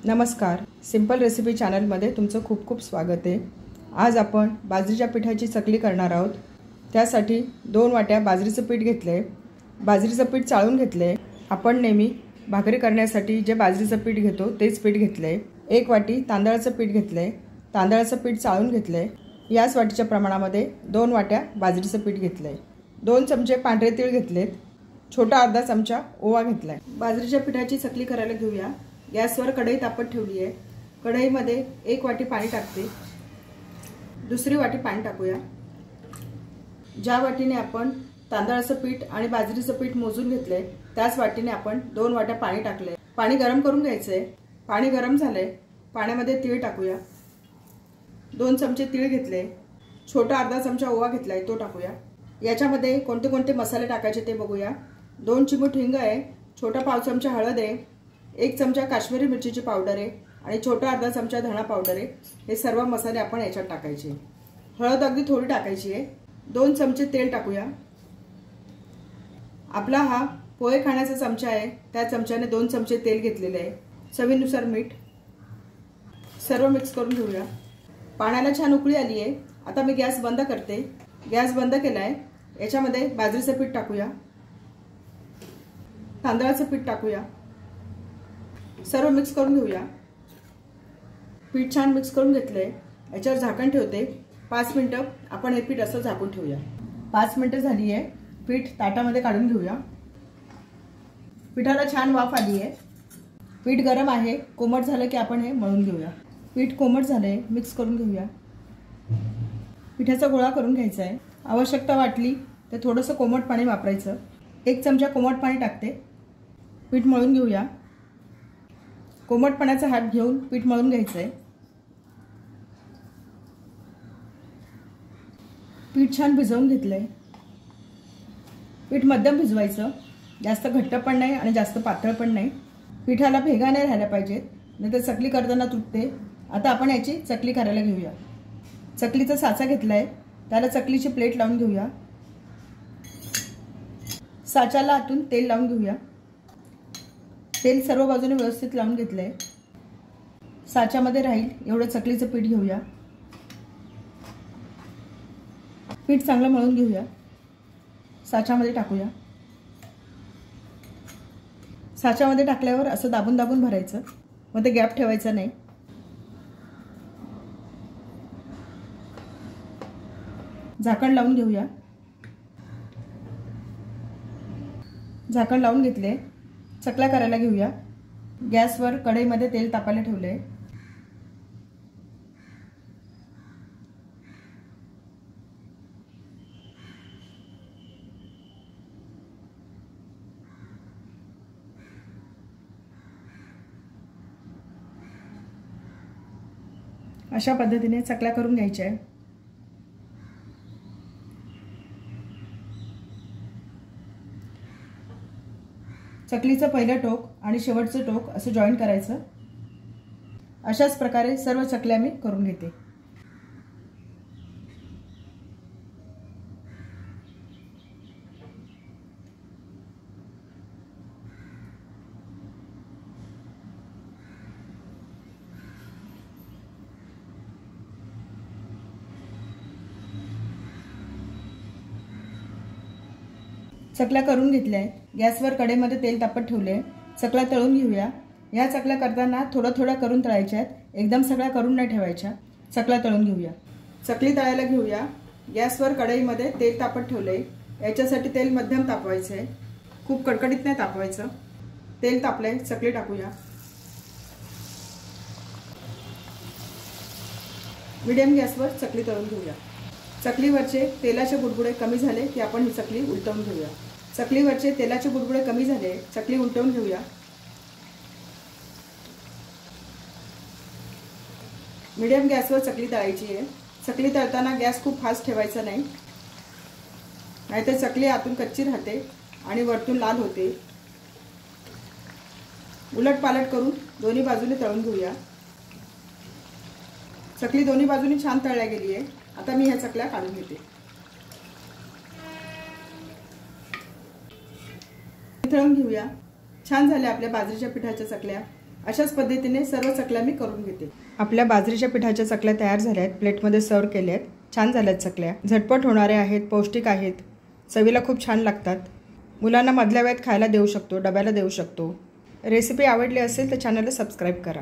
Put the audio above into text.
नमस्कार, simple recipe चॅनलमध्ये तुमचं खूप खूप स्वागत आहे। आज आपण बाजरीच्या पिठाची चकली करणार आहोत। त्यासाठी 2 वाट्या बाजरीचं पीठ घेतले। बाजरीचं पीठ चाळून घेतले। आपण नेहमी भाकरी करण्यासाठी जे बाजरीचं पीठ घेतो तेच पीठ घेतले। 1 वाटी तांदळाचं पीठ घेतले। तांदळाचं पीठ चाळून घेतले। याच वाटीच्या प्रमाणामध्ये 2 वाट्या बाजरीचं पीठ घेतले। 2 चमचे पांढरे तीळ घेतलेत। छोटा अर्धा चमचा ओवा घेतलाय। बाजरीच्या पिठाची चकली करायला घेऊया। गॅसवर कढई तापत ठेवली आहे। कढईमध्ये 1 वाटी पाणी टाकते। दुसरी वाटी पाणी टाकूया। ज्या वाटीने आपण तांदळाचं पीठ आणि बाजरीचं पीठ मोजून घेतले त्याच वाटीने आपण 2 वाट्या पाणी टाकले। पाणी गरम करून घ्यायचंय। पाणी गरम झाले। पाण्यामध्ये तीळ टाकूया। 2 चमचे तीळ घेतले। छोटा अर्धा चमचा ओवा घेतलाय तो टाकूया। याच्यामध्ये कोणते कोणते मसाले टाकायचे ते बघूया। 2 चिमूट हिंग आहे। छोटा पाव चमचा हळद आहे। 1 चमचा काश्मीरी मिरचीची पावडर आहे आणि छोटा अर्धा चमचा धणा पावडर आहे। हे सर्व मसाले आपण याच्यात टाकायचे। हळद अगदी थोडी टाकायची आहे। 2 चमचे तेल टाकूया। आपला हा पोहे खाण्याचा चमचा आहे त्या चमच्याने 2 चमचे तेल घेतलेले आहे। चवीनुसार मीठ। सर्व मिक्स करून घेऊया। पाण्याला छान उकळी आली आहे। आता मी गॅस बंद करते। गॅस बंद केलाय। याच्यामध्ये बाजरीचं पीठ टाकूया। तांदळाचं पीठ टाकूया। सर्व मिक्स करून घेऊया। पीठ छान मिक्स करून घेतलंय। याच्यावर झाकण ठेवते। 5 मिनिटं आपण हे पीठ असं झाकून ठेवूया। 5 मिनिटं झाली आहे। पीठ ताटामध्ये काढून घेऊया। पिठाला छान वाफ आली आहे। पीठ गरम आहे। कोमट झालं की आपण हे मळून घेऊया। पीठ कोमट झालंय। मिक्स करून घेऊया। पिठाचा गोळा करून घ्यायचा आहे। आवश्यकता वाटली तर थोडंसं कोमट पाणी वापरायचं। 1 चमचा कोमट पाणी टाकते। पीठ मळून घेऊया। कोमट पाण्याचा हात घेऊन पीठ मळून घ्यायचंय। पीठ छान भिजवून घेतलंय। पीठ मध्यम भिजवायचं। जास्त घट्ट पण नाही आणि जास्त पातळ पण नाही। पिठाला भेगा नाही राहायला पाहिजेत, नाहीतर चकली करताना तुटते। आता आपण याची चकली करायला घेऊया। चकलीचा साचा घेतलाय। त्याला चकलीची प्लेट लावून घेऊया। साच्याला आतून तेल लावून घेऊया। तेल सर्व बाजूने व्यवस्थित लावून घेतलंय। साच्यामध्ये राहील एवढं चकलीचं पीठ घेऊया। पीठ चांगलं मळून घेऊया। साच्यामध्ये टाकूया। साच्यामध्ये टाकल्यावर असं दाबून दाबून भरायचं। मध्ये गॅप ठेवायचा नाही। झाकण लावून घेऊया। झाकण लावून घेतले। चकल्या करायला घेऊया। गॅसवर कढईमध्ये तेल तापायला ठेवले। अशा पद्धतीने चकल्या करून घ्यायच्या आहे। चकलीचं पहिलं टोक आणि शेवटचं टोक असं जॉईंट करायचं। अशाच प्रकारे सर्व चकल्या मी करून घेते। चकल्या करून घेतल्या आहेत। गॅसवर कढईमध्ये तेल तापत ठेवले। चकल्या तळून घेऊया। या चकल्या करताना थोडं थोडं करून तळायच्या आहेत। एकदम सगळ्या करून नाही ठेवायच्या। चकल्या तळून घेऊया। चकली तळायला घेऊया। गॅसवर कढईमध्ये तेल तापत ठेवले। याच्यासाठी तेल मध्यम तापवायचं आहे। खूप कडकडीत नाही तापवायचं। तेल तापलंय। चकली टाकूया। मीडियम गॅसवर चकली तळून घेऊया। चकलीवरचे तेलाचे बुडबुडे कमी झाले की आपण ही चकली उलटवून घेऊया। चकलीवरचे तेलाचे बुडबुडे कमी झाले। चकली उलटवून घेऊया। मीडियम गॅसवर चकली तळायची आहे। चकली तळताना गॅस खूप फास्ट ठेवायचा नाही, नाहीतर चकली आतून कच्ची राहते आणि वरतून लाल होते। उलट पालट करून दोन्ही बाजूने तळून घेऊया। चकली दोन्ही बाजूनी छान तळल्या गेली आहे। आता मी ह्या चकल्या काढून घेते। तळून घेऊया। छान झाल्या आपल्या बाजरीच्या पिठाच्या चकल्या। अशाच पद्धतीने सर्व चकल्या मी करून घेते। आपल्या बाजरीच्या पिठाच्या चकल्या तयार झाल्या आहेत, प्लेटमध्ये सर्व केल्या आहेत। छान झाल्यात चकल्या, झटपट होणाऱ्या आहेत, पौष्टिक आहेत, चवीला खूप छान लागतात। मुलांना मधल्या वेळेत खायला देऊ शकतो, डब्याला देऊ शकतो। रेसिपी आवडली असेल तर चॅनलला सबस्क्राइब करा।